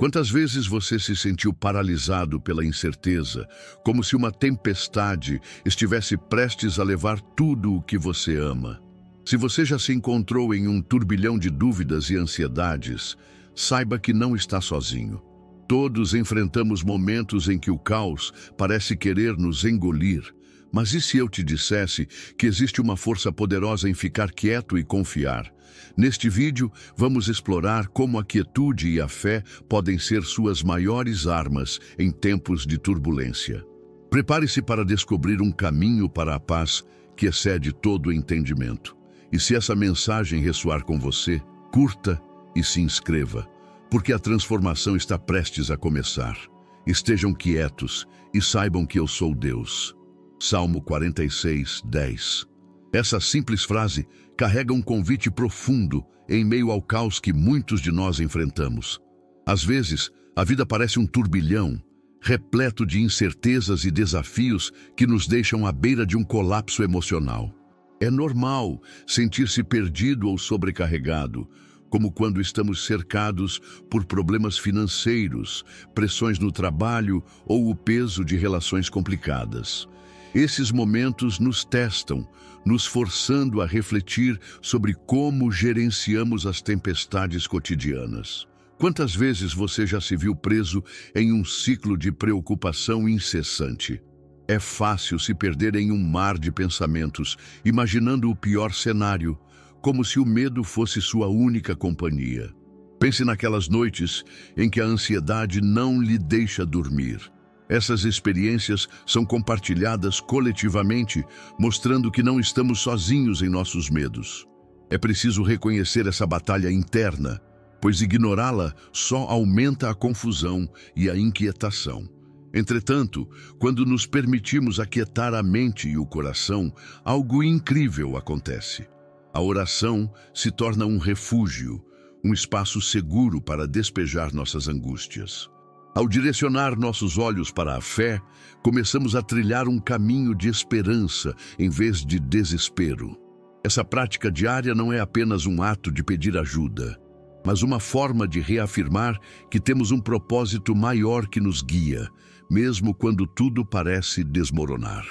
Quantas vezes você se sentiu paralisado pela incerteza, como se uma tempestade estivesse prestes a levar tudo o que você ama? Se você já se encontrou em um turbilhão de dúvidas e ansiedades, saiba que não está sozinho. Todos enfrentamos momentos em que o caos parece querer nos engolir. Mas e se eu te dissesse que existe uma força poderosa em ficar quieto e confiar? Neste vídeo, vamos explorar como a quietude e a fé podem ser suas maiores armas em tempos de turbulência. Prepare-se para descobrir um caminho para a paz que excede todo o entendimento. E se essa mensagem ressoar com você, curta e se inscreva, porque a transformação está prestes a começar. Estejam quietos e saibam que eu sou Deus. Salmo 46, 10. Essa simples frase carrega um convite profundo em meio ao caos que muitos de nós enfrentamos. Às vezes, a vida parece um turbilhão, repleto de incertezas e desafios que nos deixam à beira de um colapso emocional. É normal sentir-se perdido ou sobrecarregado, como quando estamos cercados por problemas financeiros, pressões no trabalho ou o peso de relações complicadas. Esses momentos nos testam, nos forçando a refletir sobre como gerenciamos as tempestades cotidianas. Quantas vezes você já se viu preso em um ciclo de preocupação incessante? É fácil se perder em um mar de pensamentos, imaginando o pior cenário, como se o medo fosse sua única companhia. Pense naquelas noites em que a ansiedade não lhe deixa dormir. Essas experiências são compartilhadas coletivamente, mostrando que não estamos sozinhos em nossos medos. É preciso reconhecer essa batalha interna, pois ignorá-la só aumenta a confusão e a inquietação. Entretanto, quando nos permitimos aquietar a mente e o coração, algo incrível acontece. A oração se torna um refúgio, um espaço seguro para despejar nossas angústias. Ao direcionar nossos olhos para a fé, começamos a trilhar um caminho de esperança em vez de desespero. Essa prática diária não é apenas um ato de pedir ajuda, mas uma forma de reafirmar que temos um propósito maior que nos guia, mesmo quando tudo parece desmoronar.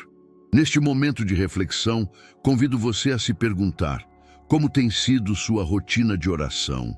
Neste momento de reflexão, convido você a se perguntar: como tem sido sua rotina de oração?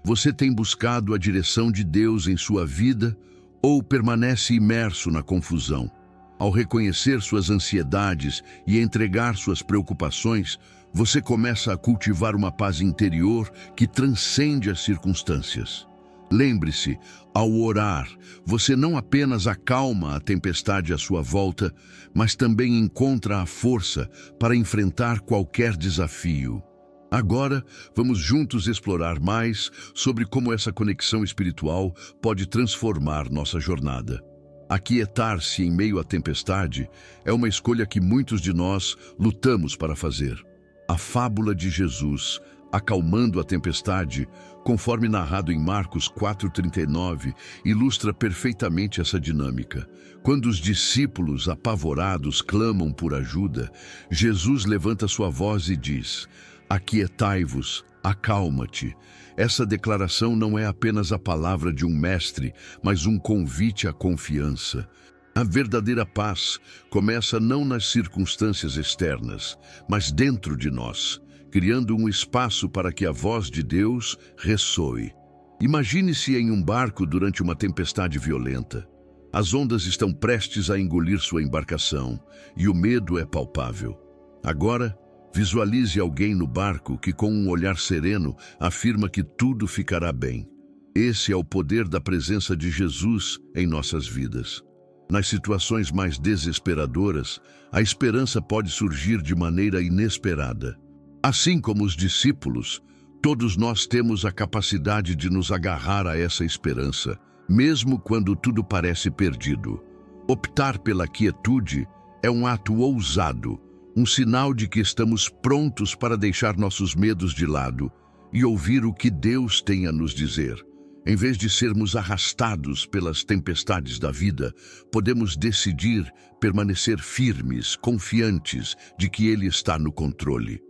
Você tem buscado a direção de Deus em sua vida ou permanece imerso na confusão? Ao reconhecer suas ansiedades e entregar suas preocupações, você começa a cultivar uma paz interior que transcende as circunstâncias. Lembre-se, ao orar, você não apenas acalma a tempestade à sua volta, mas também encontra a força para enfrentar qualquer desafio. Agora, vamos juntos explorar mais sobre como essa conexão espiritual pode transformar nossa jornada. Aquietar-se em meio à tempestade é uma escolha que muitos de nós lutamos para fazer. A fábula de Jesus, acalmando a tempestade, conforme narrado em Marcos 4,39, ilustra perfeitamente essa dinâmica. Quando os discípulos, apavorados, clamam por ajuda, Jesus levanta sua voz e diz: aquietai-vos, acalma-te. Essa declaração não é apenas a palavra de um mestre, mas um convite à confiança. A verdadeira paz começa não nas circunstâncias externas, mas dentro de nós, criando um espaço para que a voz de Deus ressoe. Imagine-se em um barco durante uma tempestade violenta. As ondas estão prestes a engolir sua embarcação e o medo é palpável. Agora, visualize alguém no barco que, com um olhar sereno, afirma que tudo ficará bem. Esse é o poder da presença de Jesus em nossas vidas. Nas situações mais desesperadoras, a esperança pode surgir de maneira inesperada. Assim como os discípulos, todos nós temos a capacidade de nos agarrar a essa esperança, mesmo quando tudo parece perdido. Optar pela quietude é um ato ousado, um sinal de que estamos prontos para deixar nossos medos de lado e ouvir o que Deus tem a nos dizer. Em vez de sermos arrastados pelas tempestades da vida, podemos decidir permanecer firmes, confiantes de que Ele está no controle.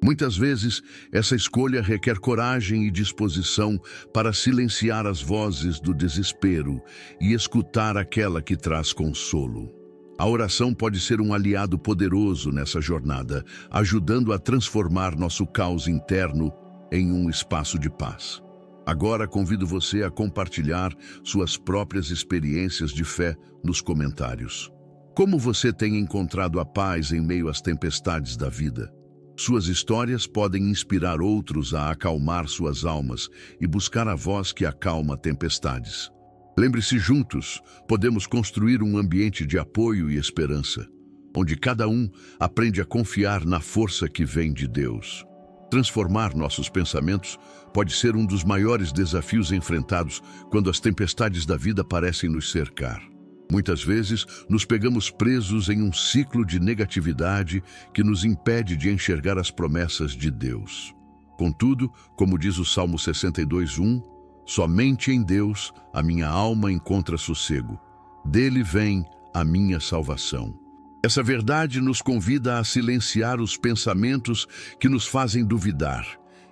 Muitas vezes, essa escolha requer coragem e disposição para silenciar as vozes do desespero e escutar aquela que traz consolo. A oração pode ser um aliado poderoso nessa jornada, ajudando a transformar nosso caos interno em um espaço de paz. Agora convido você a compartilhar suas próprias experiências de fé nos comentários. Como você tem encontrado a paz em meio às tempestades da vida? Suas histórias podem inspirar outros a acalmar suas almas e buscar a voz que acalma tempestades. Lembre-se, juntos, podemos construir um ambiente de apoio e esperança, onde cada um aprende a confiar na força que vem de Deus. Transformar nossos pensamentos pode ser um dos maiores desafios enfrentados quando as tempestades da vida parecem nos cercar. Muitas vezes, nos pegamos presos em um ciclo de negatividade que nos impede de enxergar as promessas de Deus. Contudo, como diz o Salmo 62:1, somente em Deus a minha alma encontra sossego. Dele vem a minha salvação. Essa verdade nos convida a silenciar os pensamentos que nos fazem duvidar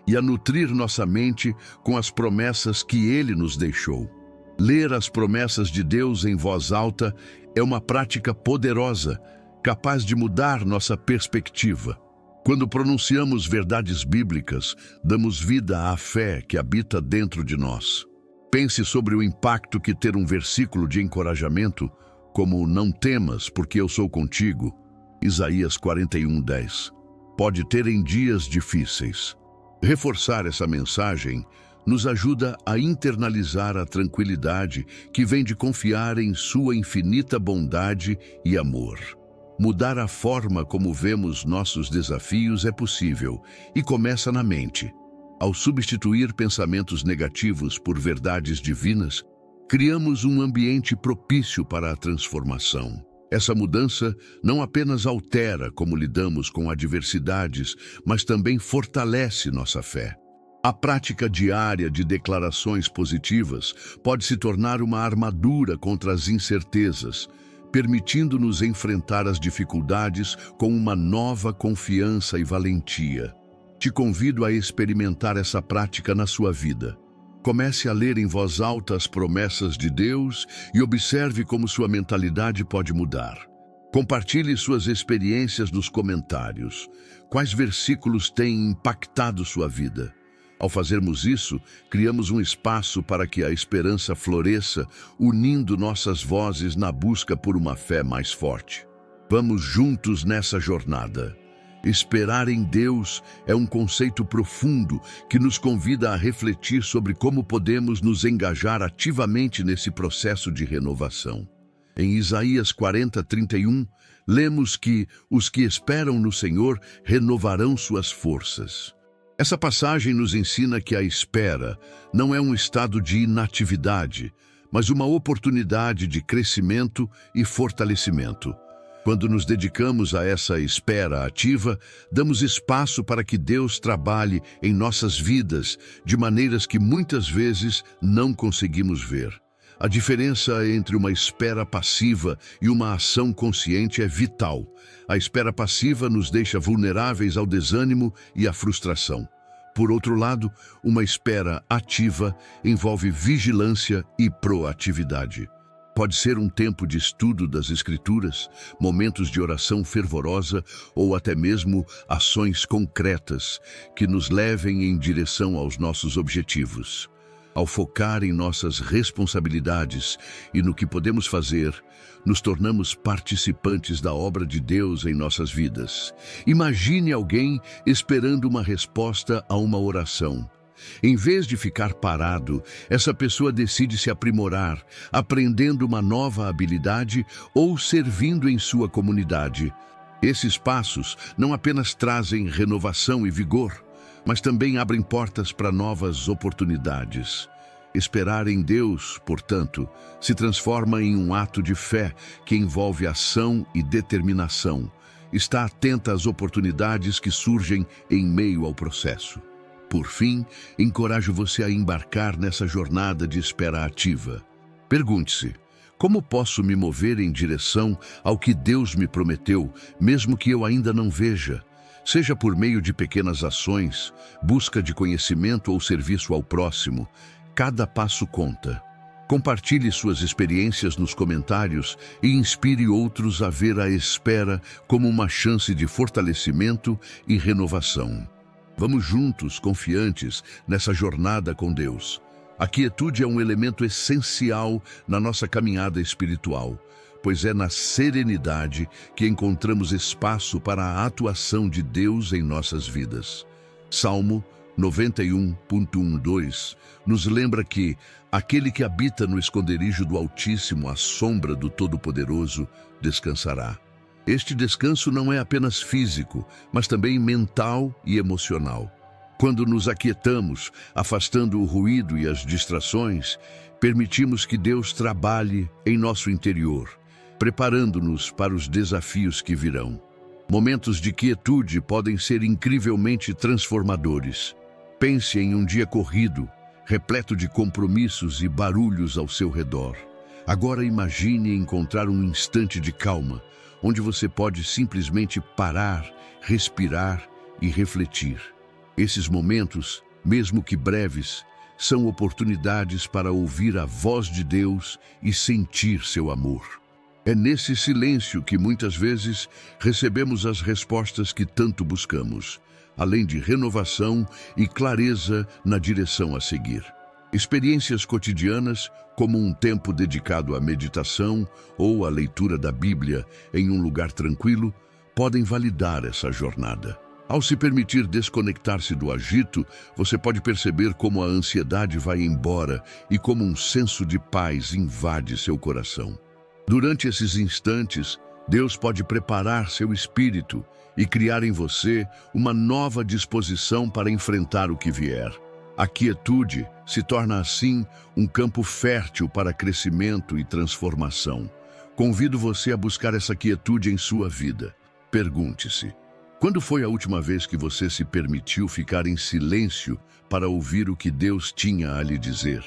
e a nutrir nossa mente com as promessas que Ele nos deixou. Ler as promessas de Deus em voz alta é uma prática poderosa, capaz de mudar nossa perspectiva. Quando pronunciamos verdades bíblicas, damos vida à fé que habita dentro de nós. Pense sobre o impacto que ter um versículo de encorajamento, como "Não temas, porque eu sou contigo", Isaías 41:10, pode ter em dias difíceis. Reforçar essa mensagem nos ajuda a internalizar a tranquilidade que vem de confiar em sua infinita bondade e amor. Mudar a forma como vemos nossos desafios é possível e começa na mente. Ao substituir pensamentos negativos por verdades divinas, criamos um ambiente propício para a transformação. Essa mudança não apenas altera como lidamos com adversidades, mas também fortalece nossa fé. A prática diária de declarações positivas pode se tornar uma armadura contra as incertezas, permitindo-nos enfrentar as dificuldades com uma nova confiança e valentia. Te convido a experimentar essa prática na sua vida. Comece a ler em voz alta as promessas de Deus e observe como sua mentalidade pode mudar. Compartilhe suas experiências nos comentários. Quais versículos têm impactado sua vida? Ao fazermos isso, criamos um espaço para que a esperança floresça, unindo nossas vozes na busca por uma fé mais forte. Vamos juntos nessa jornada. Esperar em Deus é um conceito profundo que nos convida a refletir sobre como podemos nos engajar ativamente nesse processo de renovação. Em Isaías 40:31, lemos que os que esperam no Senhor renovarão suas forças. Essa passagem nos ensina que a espera não é um estado de inatividade, mas uma oportunidade de crescimento e fortalecimento. Quando nos dedicamos a essa espera ativa, damos espaço para que Deus trabalhe em nossas vidas de maneiras que muitas vezes não conseguimos ver. A diferença entre uma espera passiva e uma ação consciente é vital. A espera passiva nos deixa vulneráveis ao desânimo e à frustração. Por outro lado, uma espera ativa envolve vigilância e proatividade. Pode ser um tempo de estudo das Escrituras, momentos de oração fervorosa ou até mesmo ações concretas que nos levem em direção aos nossos objetivos. Ao focar em nossas responsabilidades e no que podemos fazer, nos tornamos participantes da obra de Deus em nossas vidas. Imagine alguém esperando uma resposta a uma oração. Em vez de ficar parado, essa pessoa decide se aprimorar, aprendendo uma nova habilidade ou servindo em sua comunidade. Esses passos não apenas trazem renovação e vigor, mas também abrem portas para novas oportunidades. Esperar em Deus, portanto, se transforma em um ato de fé que envolve ação e determinação. Está atenta às oportunidades que surgem em meio ao processo. Por fim, encorajo você a embarcar nessa jornada de espera ativa. Pergunte-se: como posso me mover em direção ao que Deus me prometeu, mesmo que eu ainda não veja? Seja por meio de pequenas ações, busca de conhecimento ou serviço ao próximo, cada passo conta. Compartilhe suas experiências nos comentários e inspire outros a ver a espera como uma chance de fortalecimento e renovação. Vamos juntos, confiantes, nessa jornada com Deus. A quietude é um elemento essencial na nossa caminhada espiritual, pois é na serenidade que encontramos espaço para a atuação de Deus em nossas vidas. Salmo 91.12 nos lembra que aquele que habita no esconderijo do Altíssimo, à sombra do Todo-Poderoso, descansará. Este descanso não é apenas físico, mas também mental e emocional. Quando nos aquietamos, afastando o ruído e as distrações, permitimos que Deus trabalhe em nosso interior, preparando-nos para os desafios que virão. Momentos de quietude podem ser incrivelmente transformadores. Pense em um dia corrido, repleto de compromissos e barulhos ao seu redor. Agora imagine encontrar um instante de calma, onde você pode simplesmente parar, respirar e refletir. Esses momentos, mesmo que breves, são oportunidades para ouvir a voz de Deus e sentir seu amor. É nesse silêncio que muitas vezes recebemos as respostas que tanto buscamos, além de renovação e clareza na direção a seguir. Experiências cotidianas, como um tempo dedicado à meditação ou à leitura da Bíblia em um lugar tranquilo, podem validar essa jornada. Ao se permitir desconectar-se do agito, você pode perceber como a ansiedade vai embora e como um senso de paz invade seu coração. Durante esses instantes, Deus pode preparar seu espírito e criar em você uma nova disposição para enfrentar o que vier. A quietude se torna assim um campo fértil para crescimento e transformação. Convido você a buscar essa quietude em sua vida. Pergunte-se: quando foi a última vez que você se permitiu ficar em silêncio para ouvir o que Deus tinha a lhe dizer?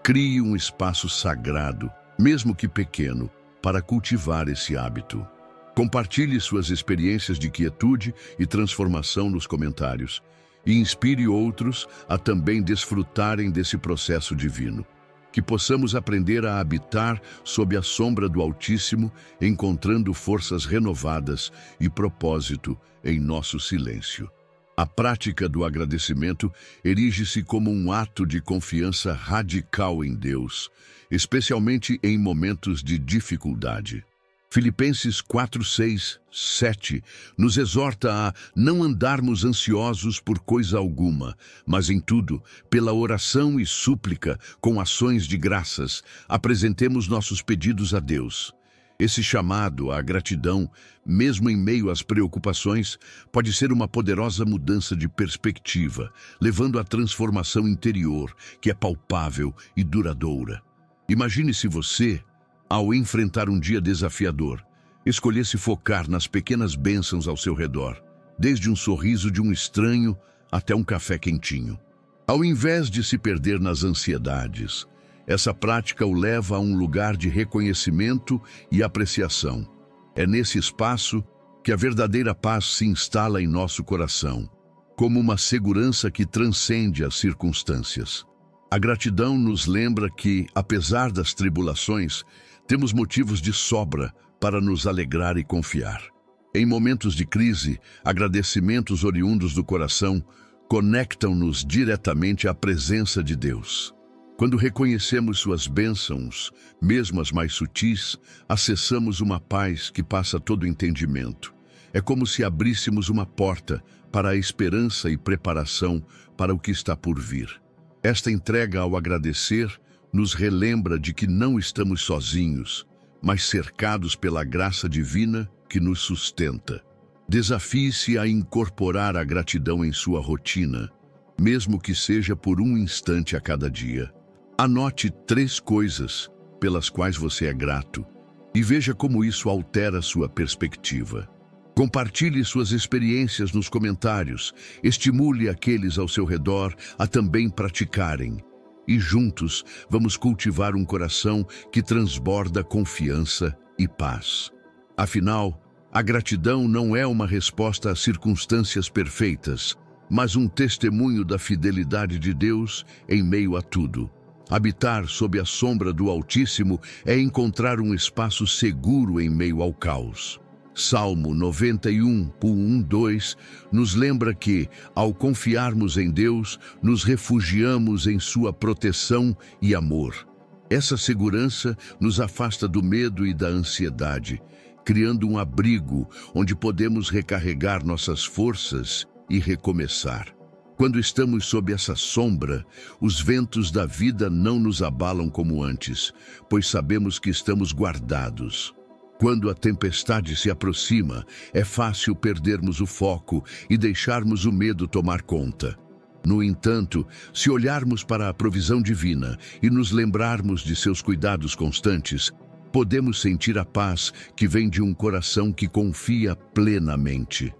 Crie um espaço sagrado, mesmo que pequeno, para cultivar esse hábito. Compartilhe suas experiências de quietude e transformação nos comentários e inspire outros a também desfrutarem desse processo divino. Que possamos aprender a habitar sob a sombra do Altíssimo, encontrando forças renovadas e propósito em nosso silêncio. A prática do agradecimento erige-se como um ato de confiança radical em Deus, especialmente em momentos de dificuldade. Filipenses 4:6-7 nos exorta a não andarmos ansiosos por coisa alguma, mas em tudo, pela oração e súplica, com ações de graças, apresentemos nossos pedidos a Deus. Esse chamado à gratidão, mesmo em meio às preocupações, pode ser uma poderosa mudança de perspectiva, levando à transformação interior, que é palpável e duradoura. Imagine se você, ao enfrentar um dia desafiador, escolhesse focar nas pequenas bênçãos ao seu redor, desde um sorriso de um estranho até um café quentinho. Ao invés de se perder nas ansiedades, essa prática o leva a um lugar de reconhecimento e apreciação. É nesse espaço que a verdadeira paz se instala em nosso coração, como uma segurança que transcende as circunstâncias. A gratidão nos lembra que, apesar das tribulações, temos motivos de sobra para nos alegrar e confiar. Em momentos de crise, agradecimentos oriundos do coração conectam-nos diretamente à presença de Deus. Quando reconhecemos suas bênçãos, mesmo as mais sutis, acessamos uma paz que passa todo entendimento. É como se abríssemos uma porta para a esperança e preparação para o que está por vir. Esta entrega ao agradecer nos relembra de que não estamos sozinhos, mas cercados pela graça divina que nos sustenta. Desafie-se a incorporar a gratidão em sua rotina, mesmo que seja por um instante a cada dia. Anote 3 coisas pelas quais você é grato e veja como isso altera sua perspectiva. Compartilhe suas experiências nos comentários, estimule aqueles ao seu redor a também praticarem. E juntos vamos cultivar um coração que transborda confiança e paz. Afinal, A gratidão não é uma resposta às circunstâncias perfeitas, mas um testemunho da fidelidade de Deus em meio a tudo. Habitar sob a sombra do Altíssimo é encontrar um espaço seguro em meio ao caos. Salmo 91, 1-2, nos lembra que, ao confiarmos em Deus, nos refugiamos em sua proteção e amor. Essa segurança nos afasta do medo e da ansiedade, criando um abrigo onde podemos recarregar nossas forças e recomeçar. Quando estamos sob essa sombra, os ventos da vida não nos abalam como antes, pois sabemos que estamos guardados. Quando a tempestade se aproxima, é fácil perdermos o foco e deixarmos o medo tomar conta. No entanto, se olharmos para a provisão divina e nos lembrarmos de seus cuidados constantes, podemos sentir a paz que vem de um coração que confia plenamente.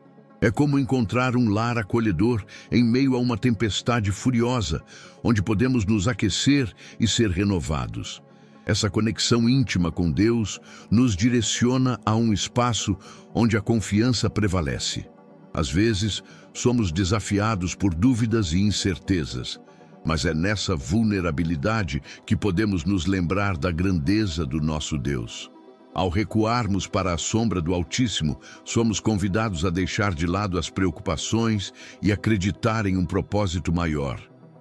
É como encontrar um lar acolhedor em meio a uma tempestade furiosa, onde podemos nos aquecer e ser renovados. Essa conexão íntima com Deus nos direciona a um espaço onde a confiança prevalece. Às vezes, somos desafiados por dúvidas e incertezas, mas é nessa vulnerabilidade que podemos nos lembrar da grandeza do nosso Deus. Ao recuarmos para a sombra do Altíssimo, somos convidados a deixar de lado as preocupações e acreditar em um propósito maior.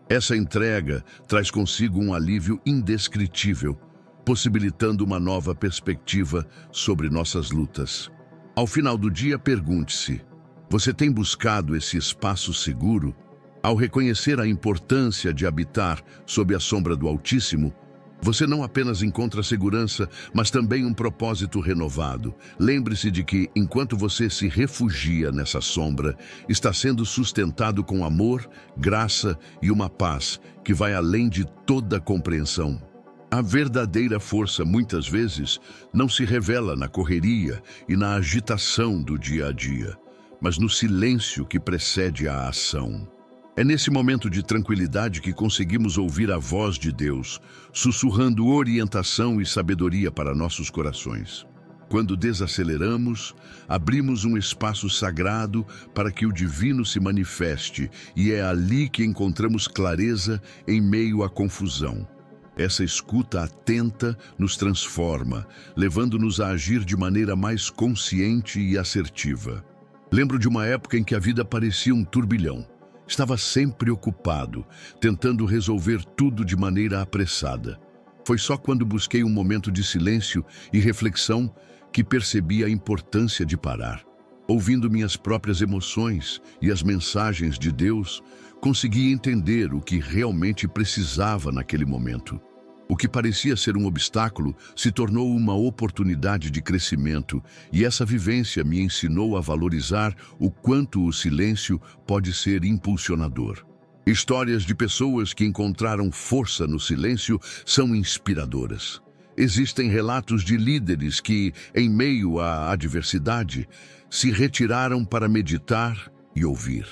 Essa entrega traz consigo um alívio indescritível, possibilitando uma nova perspectiva sobre nossas lutas. Ao final do dia, pergunte-se: você tem buscado esse espaço seguro? Ao reconhecer a importância de habitar sob a sombra do Altíssimo, você não apenas encontra segurança, mas também um propósito renovado. Lembre-se de que, enquanto você se refugia nessa sombra, está sendo sustentado com amor, graça e uma paz que vai além de toda compreensão. A verdadeira força, muitas vezes, não se revela na correria e na agitação do dia a dia, mas no silêncio que precede a ação. É nesse momento de tranquilidade que conseguimos ouvir a voz de Deus, sussurrando orientação e sabedoria para nossos corações. Quando desaceleramos, abrimos um espaço sagrado para que o divino se manifeste, e é ali que encontramos clareza em meio à confusão. Essa escuta atenta nos transforma, levando-nos a agir de maneira mais consciente e assertiva. Lembro de uma época em que a vida parecia um turbilhão. Estava sempre ocupado, tentando resolver tudo de maneira apressada. Foi só quando busquei um momento de silêncio e reflexão que percebi a importância de parar. Ouvindo minhas próprias emoções e as mensagens de Deus, consegui entender o que realmente precisava naquele momento. O que parecia ser um obstáculo se tornou uma oportunidade de crescimento, e essa vivência me ensinou a valorizar o quanto o silêncio pode ser impulsionador. Histórias de pessoas que encontraram força no silêncio são inspiradoras. Existem relatos de líderes que, em meio à adversidade, se retiraram para meditar e ouvir.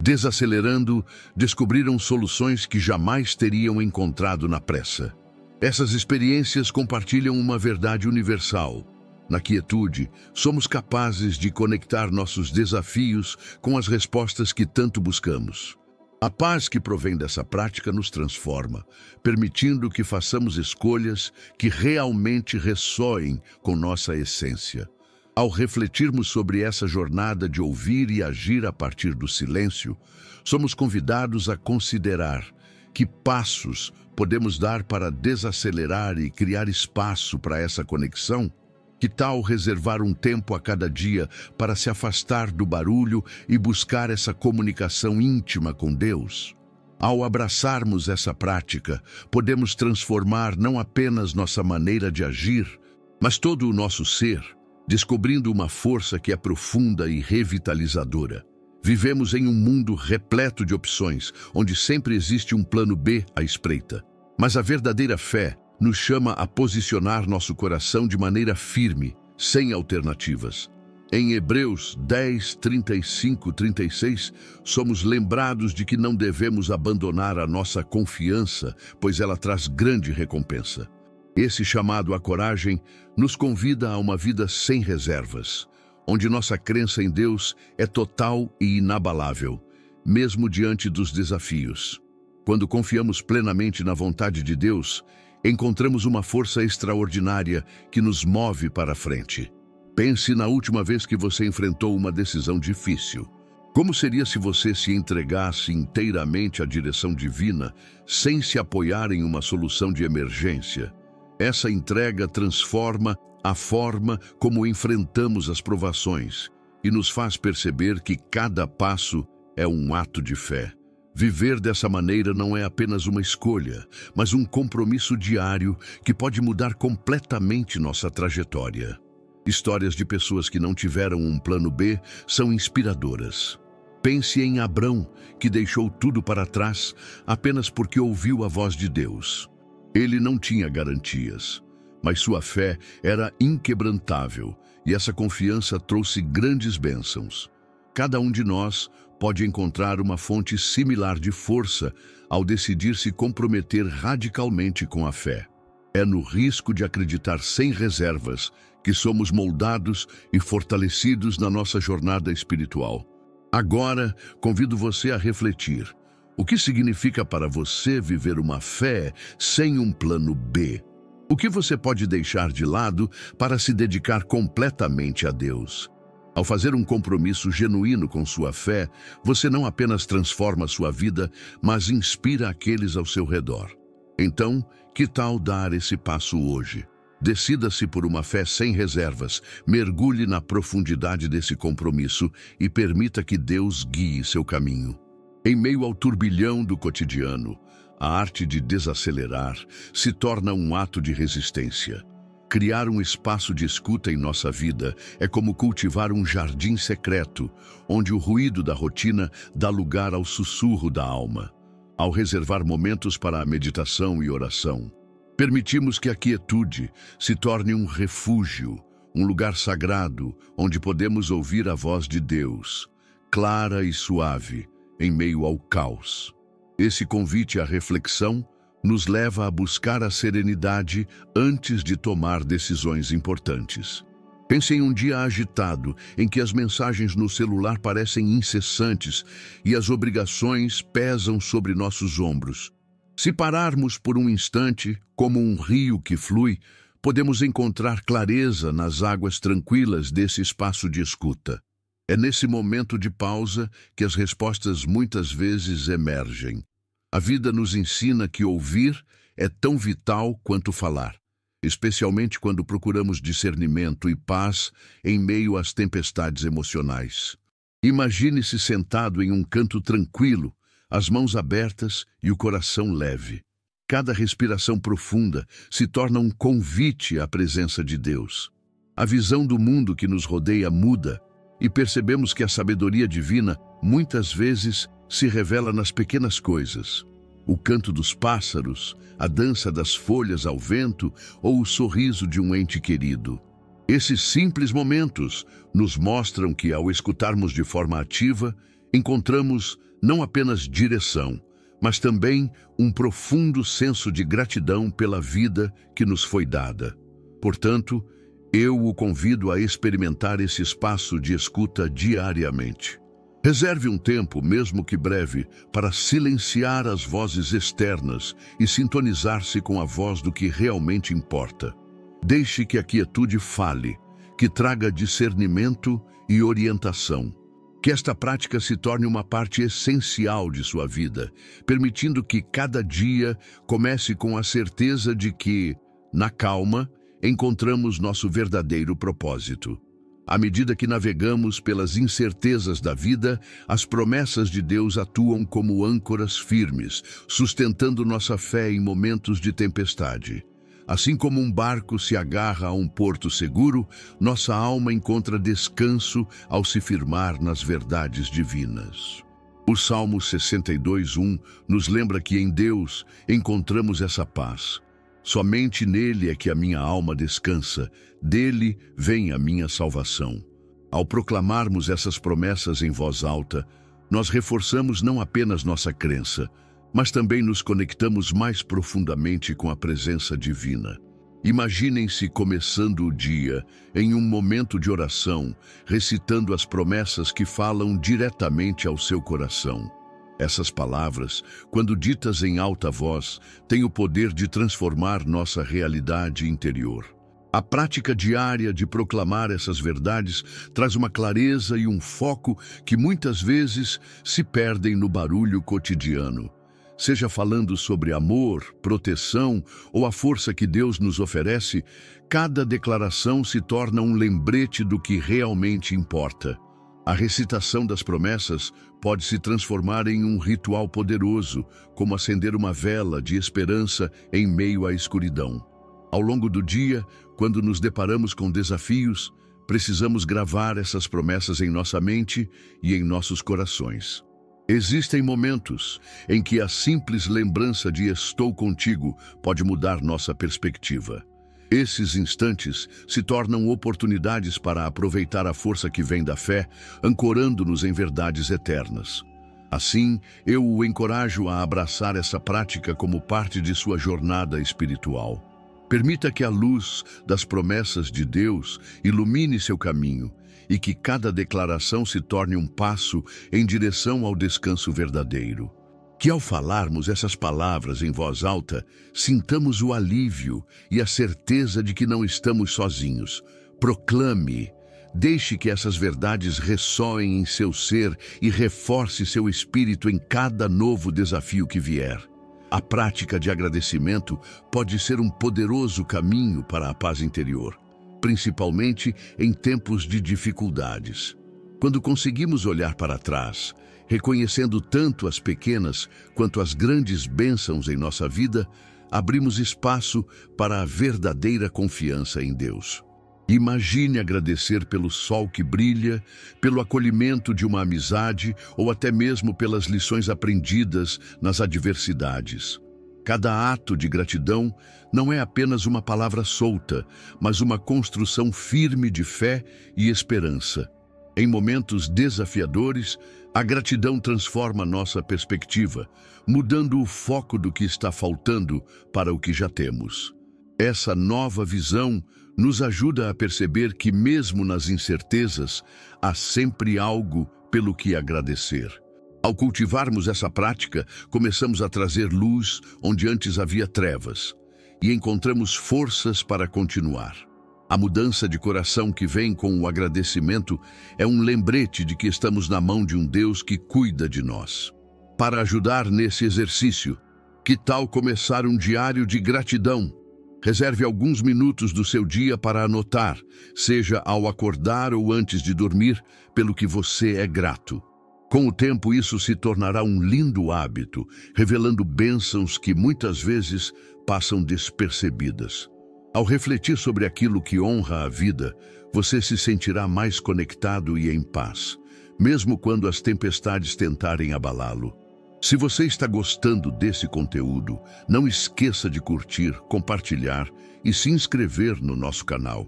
Desacelerando, descobriram soluções que jamais teriam encontrado na pressa. Essas experiências compartilham uma verdade universal. Na quietude, somos capazes de conectar nossos desafios com as respostas que tanto buscamos. A paz que provém dessa prática nos transforma, permitindo que façamos escolhas que realmente ressoem com nossa essência. Ao refletirmos sobre essa jornada de ouvir e agir a partir do silêncio, somos convidados a considerar que passos podemos dar para desacelerar e criar espaço para essa conexão. Que tal reservar um tempo a cada dia para se afastar do barulho e buscar essa comunicação íntima com Deus? Ao abraçarmos essa prática, podemos transformar não apenas nossa maneira de agir, mas todo o nosso ser, descobrindo uma força que é profunda e revitalizadora. Vivemos em um mundo repleto de opções, onde sempre existe um plano B à espreita. Mas a verdadeira fé nos chama a posicionar nosso coração de maneira firme, sem alternativas. Em Hebreus 10, 35, 36, somos lembrados de que não devemos abandonar a nossa confiança, pois ela traz grande recompensa. Esse chamado à coragem nos convida a uma vida sem reservas, onde nossa crença em Deus é total e inabalável, mesmo diante dos desafios. Quando confiamos plenamente na vontade de Deus, encontramos uma força extraordinária que nos move para a frente. Pense na última vez que você enfrentou uma decisão difícil. Como seria se você se entregasse inteiramente à direção divina, sem se apoiar em uma solução de emergência? Essa entrega transforma a forma como enfrentamos as provações e nos faz perceber que cada passo é um ato de fé. Viver dessa maneira não é apenas uma escolha, mas um compromisso diário que pode mudar completamente nossa trajetória. Histórias de pessoas que não tiveram um plano B são inspiradoras. Pense em Abrão, que deixou tudo para trás apenas porque ouviu a voz de Deus. Ele não tinha garantias, mas sua fé era inquebrantável e essa confiança trouxe grandes bênçãos. Cada um de nós pode encontrar uma fonte similar de força ao decidir se comprometer radicalmente com a fé. É no risco de acreditar sem reservas que somos moldados e fortalecidos na nossa jornada espiritual. Agora, convido você a refletir. O que significa para você viver uma fé sem um plano B? O que você pode deixar de lado para se dedicar completamente a Deus? Ao fazer um compromisso genuíno com sua fé, você não apenas transforma sua vida, mas inspira aqueles ao seu redor. Então, que tal dar esse passo hoje? Decida-se por uma fé sem reservas, mergulhe na profundidade desse compromisso e permita que Deus guie seu caminho. Em meio ao turbilhão do cotidiano, a arte de desacelerar se torna um ato de resistência. Criar um espaço de escuta em nossa vida é como cultivar um jardim secreto, onde o ruído da rotina dá lugar ao sussurro da alma. Ao reservar momentos para a meditação e oração, permitimos que a quietude se torne um refúgio, um lugar sagrado onde podemos ouvir a voz de Deus, clara e suave, em meio ao caos. Esse convite à reflexão nos leva a buscar a serenidade antes de tomar decisões importantes. Pense em um dia agitado, em que as mensagens no celular parecem incessantes e as obrigações pesam sobre nossos ombros. Se pararmos por um instante, como um rio que flui, podemos encontrar clareza nas águas tranquilas desse espaço de escuta. É nesse momento de pausa que as respostas muitas vezes emergem. A vida nos ensina que ouvir é tão vital quanto falar, especialmente quando procuramos discernimento e paz em meio às tempestades emocionais. Imagine-se sentado em um canto tranquilo, as mãos abertas e o coração leve. Cada respiração profunda se torna um convite à presença de Deus. A visão do mundo que nos rodeia muda e percebemos que a sabedoria divina muitas vezes se revela nas pequenas coisas. O canto dos pássaros, a dança das folhas ao vento ou o sorriso de um ente querido. Esses simples momentos nos mostram que, ao escutarmos de forma ativa, encontramos não apenas direção, mas também um profundo senso de gratidão pela vida que nos foi dada. Portanto, eu o convido a experimentar esse espaço de escuta diariamente. Reserve um tempo, mesmo que breve, para silenciar as vozes externas e sintonizar-se com a voz do que realmente importa. Deixe que a quietude fale, que traga discernimento e orientação. Que esta prática se torne uma parte essencial de sua vida, permitindo que cada dia comece com a certeza de que, na calma, encontramos nosso verdadeiro propósito. À medida que navegamos pelas incertezas da vida, as promessas de Deus atuam como âncoras firmes, sustentando nossa fé em momentos de tempestade. Assim como um barco se agarra a um porto seguro, nossa alma encontra descanso ao se firmar nas verdades divinas. O Salmo 62:1 nos lembra que em Deus encontramos essa paz. Somente nele é que a minha alma descansa, dele vem a minha salvação. Ao proclamarmos essas promessas em voz alta, nós reforçamos não apenas nossa crença, mas também nos conectamos mais profundamente com a presença divina. Imaginem-se começando o dia em um momento de oração, recitando as promessas que falam diretamente ao seu coração. Essas palavras, quando ditas em alta voz, têm o poder de transformar nossa realidade interior. A prática diária de proclamar essas verdades traz uma clareza e um foco que muitas vezes se perdem no barulho cotidiano. Seja falando sobre amor, proteção ou a força que Deus nos oferece, cada declaração se torna um lembrete do que realmente importa. A recitação das promessas pode se transformar em um ritual poderoso, como acender uma vela de esperança em meio à escuridão. Ao longo do dia, quando nos deparamos com desafios, precisamos gravar essas promessas em nossa mente e em nossos corações. Existem momentos em que a simples lembrança de estou contigo pode mudar nossa perspectiva. Esses instantes se tornam oportunidades para aproveitar a força que vem da fé, ancorando-nos em verdades eternas. Assim, eu o encorajo a abraçar essa prática como parte de sua jornada espiritual. Permita que a luz das promessas de Deus ilumine seu caminho e que cada declaração se torne um passo em direção ao descanso verdadeiro. Que ao falarmos essas palavras em voz alta, sintamos o alívio e a certeza de que não estamos sozinhos. Proclame, deixe que essas verdades ressoem em seu ser e reforce seu espírito em cada novo desafio que vier. A prática de agradecimento pode ser um poderoso caminho para a paz interior, principalmente em tempos de dificuldades. Quando conseguimos olhar para trás, reconhecendo tanto as pequenas quanto as grandes bênçãos em nossa vida, abrimos espaço para a verdadeira confiança em Deus. Imagine agradecer pelo sol que brilha, pelo acolhimento de uma amizade ou até mesmo pelas lições aprendidas nas adversidades. Cada ato de gratidão não é apenas uma palavra solta, mas uma construção firme de fé e esperança. Em momentos desafiadores, a gratidão transforma nossa perspectiva, mudando o foco do que está faltando para o que já temos. Essa nova visão nos ajuda a perceber que, mesmo nas incertezas, há sempre algo pelo que agradecer. Ao cultivarmos essa prática, começamos a trazer luz onde antes havia trevas e encontramos forças para continuar. A mudança de coração que vem com o agradecimento é um lembrete de que estamos na mão de um Deus que cuida de nós. Para ajudar nesse exercício, que tal começar um diário de gratidão? Reserve alguns minutos do seu dia para anotar, seja ao acordar ou antes de dormir, pelo que você é grato. Com o tempo, isso se tornará um lindo hábito, revelando bênçãos que muitas vezes passam despercebidas. Ao refletir sobre aquilo que honra a vida, você se sentirá mais conectado e em paz, mesmo quando as tempestades tentarem abalá-lo. Se você está gostando desse conteúdo, não esqueça de curtir, compartilhar e se inscrever no nosso canal.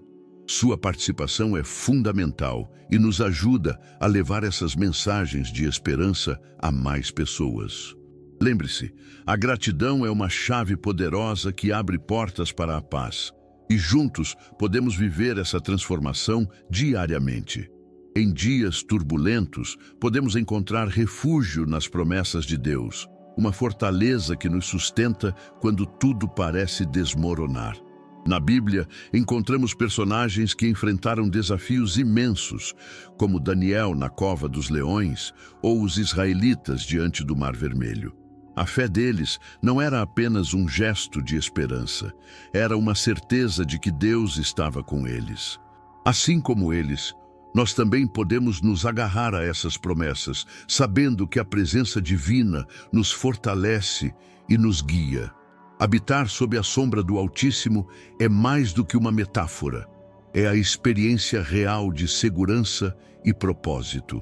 Sua participação é fundamental e nos ajuda a levar essas mensagens de esperança a mais pessoas. Lembre-se, a gratidão é uma chave poderosa que abre portas para a paz, e juntos podemos viver essa transformação diariamente. Em dias turbulentos, podemos encontrar refúgio nas promessas de Deus, uma fortaleza que nos sustenta quando tudo parece desmoronar. Na Bíblia, encontramos personagens que enfrentaram desafios imensos, como Daniel na cova dos leões ou os israelitas diante do Mar Vermelho. A fé deles não era apenas um gesto de esperança, era uma certeza de que Deus estava com eles. Assim como eles, nós também podemos nos agarrar a essas promessas, sabendo que a presença divina nos fortalece e nos guia. Habitar sob a sombra do Altíssimo é mais do que uma metáfora. É a experiência real de segurança e propósito.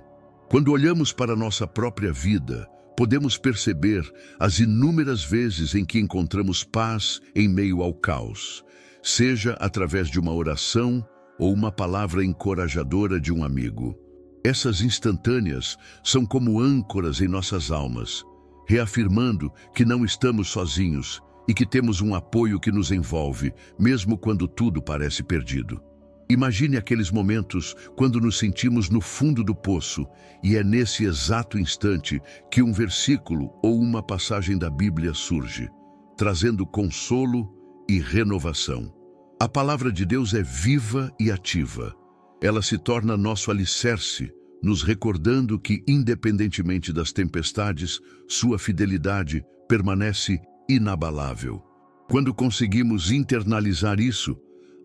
Quando olhamos para nossa própria vida, podemos perceber as inúmeras vezes em que encontramos paz em meio ao caos, seja através de uma oração ou uma palavra encorajadora de um amigo. Essas instantâneas são como âncoras em nossas almas, reafirmando que não estamos sozinhos e que temos um apoio que nos envolve, mesmo quando tudo parece perdido. Imagine aqueles momentos quando nos sentimos no fundo do poço e é nesse exato instante que um versículo ou uma passagem da Bíblia surge, trazendo consolo e renovação. A palavra de Deus é viva e ativa. Ela se torna nosso alicerce, nos recordando que, independentemente das tempestades, sua fidelidade permanece inabalável. Quando conseguimos internalizar isso,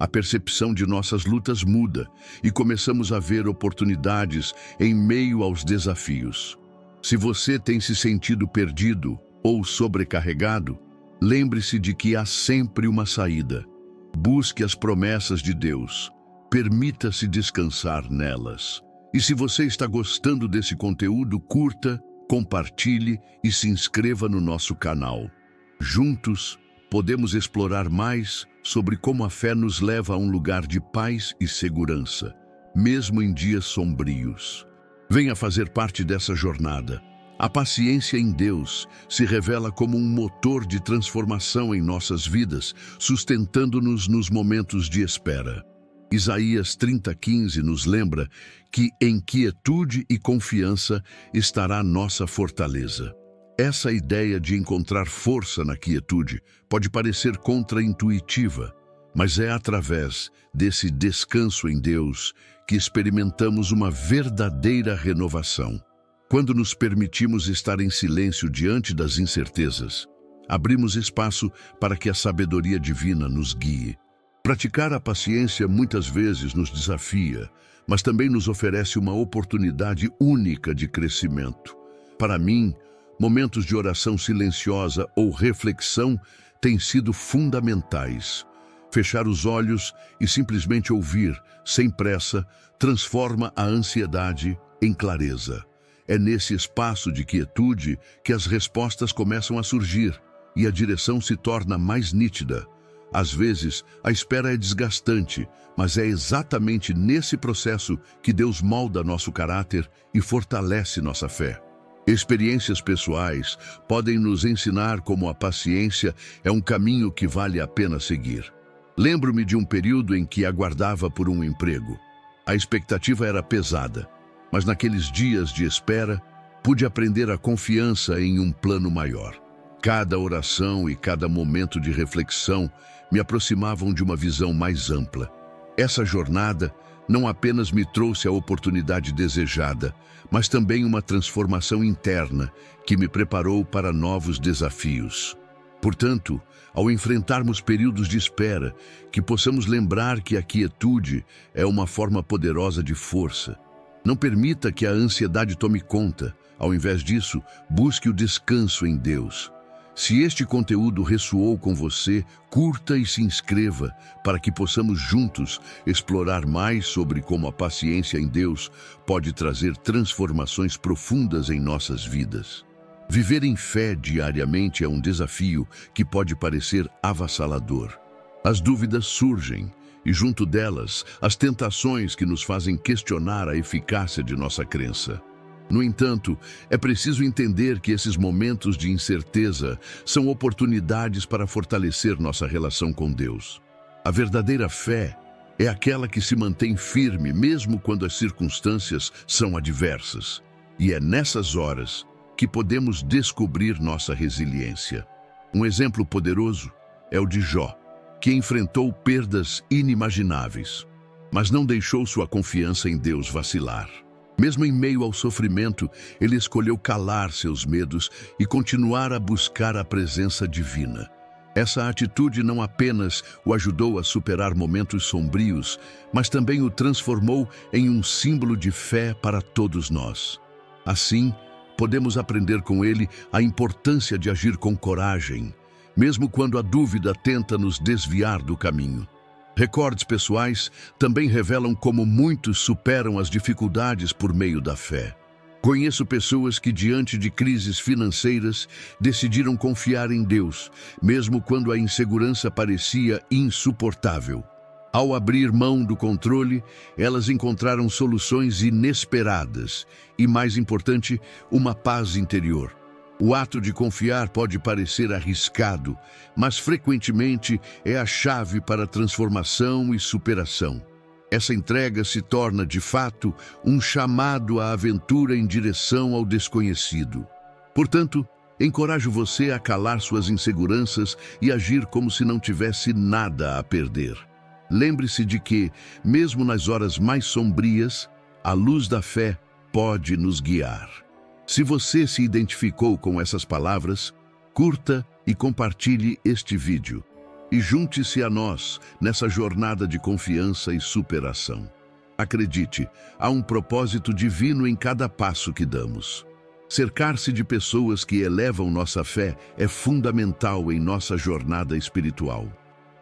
a percepção de nossas lutas muda e começamos a ver oportunidades em meio aos desafios. Se você tem se sentido perdido ou sobrecarregado, lembre-se de que há sempre uma saída. Busque as promessas de Deus. Permita-se descansar nelas. E se você está gostando desse conteúdo, curta, compartilhe e se inscreva no nosso canal. Juntos, podemos explorar mais sobre como a fé nos leva a um lugar de paz e segurança, mesmo em dias sombrios. Venha fazer parte dessa jornada. A paciência em Deus se revela como um motor de transformação em nossas vidas, sustentando-nos nos momentos de espera. Isaías 30:15 nos lembra que em quietude e confiança estará nossa fortaleza. Essa ideia de encontrar força na quietude pode parecer contraintuitiva, mas é através desse descanso em Deus que experimentamos uma verdadeira renovação. Quando nos permitimos estar em silêncio diante das incertezas, abrimos espaço para que a sabedoria divina nos guie. Praticar a paciência muitas vezes nos desafia, mas também nos oferece uma oportunidade única de crescimento. Para mim, momentos de oração silenciosa ou reflexão têm sido fundamentais. Fechar os olhos e simplesmente ouvir, sem pressa, transforma a ansiedade em clareza. É nesse espaço de quietude que as respostas começam a surgir e a direção se torna mais nítida. Às vezes, a espera é desgastante, mas é exatamente nesse processo que Deus molda nosso caráter e fortalece nossa fé. Experiências pessoais podem nos ensinar como a paciência é um caminho que vale a pena seguir. Lembro-me de um período em que aguardava por um emprego. A expectativa era pesada, mas naqueles dias de espera, pude aprender a confiança em um plano maior. Cada oração e cada momento de reflexão me aproximavam de uma visão mais ampla. Essa jornada não apenas me trouxe a oportunidade desejada, mas também uma transformação interna que me preparou para novos desafios. Portanto, ao enfrentarmos períodos de espera, que possamos lembrar que a quietude é uma forma poderosa de força. Não permita que a ansiedade tome conta. Ao invés disso, busque o descanso em Deus. Se este conteúdo ressoou com você, curta e se inscreva para que possamos juntos explorar mais sobre como a paciência em Deus pode trazer transformações profundas em nossas vidas. Viver em fé diariamente é um desafio que pode parecer avassalador. As dúvidas surgem e, junto delas, as tentações que nos fazem questionar a eficácia de nossa crença. No entanto, é preciso entender que esses momentos de incerteza são oportunidades para fortalecer nossa relação com Deus. A verdadeira fé é aquela que se mantém firme mesmo quando as circunstâncias são adversas. E é nessas horas que podemos descobrir nossa resiliência. Um exemplo poderoso é o de Jó, que enfrentou perdas inimagináveis, mas não deixou sua confiança em Deus vacilar. Mesmo em meio ao sofrimento, ele escolheu calar seus medos e continuar a buscar a presença divina. Essa atitude não apenas o ajudou a superar momentos sombrios, mas também o transformou em um símbolo de fé para todos nós. Assim, podemos aprender com ele a importância de agir com coragem, mesmo quando a dúvida tenta nos desviar do caminho. Recordes pessoais também revelam como muitos superam as dificuldades por meio da fé. Conheço pessoas que, diante de crises financeiras, decidiram confiar em Deus, mesmo quando a insegurança parecia insuportável. Ao abrir mão do controle, elas encontraram soluções inesperadas e, mais importante, uma paz interior. O ato de confiar pode parecer arriscado, mas frequentemente é a chave para a transformação e superação. Essa entrega se torna, de fato, um chamado à aventura em direção ao desconhecido. Portanto, encorajo você a calar suas inseguranças e agir como se não tivesse nada a perder. Lembre-se de que, mesmo nas horas mais sombrias, a luz da fé pode nos guiar. Se você se identificou com essas palavras, curta e compartilhe este vídeo. E junte-se a nós nessa jornada de confiança e superação. Acredite, há um propósito divino em cada passo que damos. Cercar-se de pessoas que elevam nossa fé é fundamental em nossa jornada espiritual.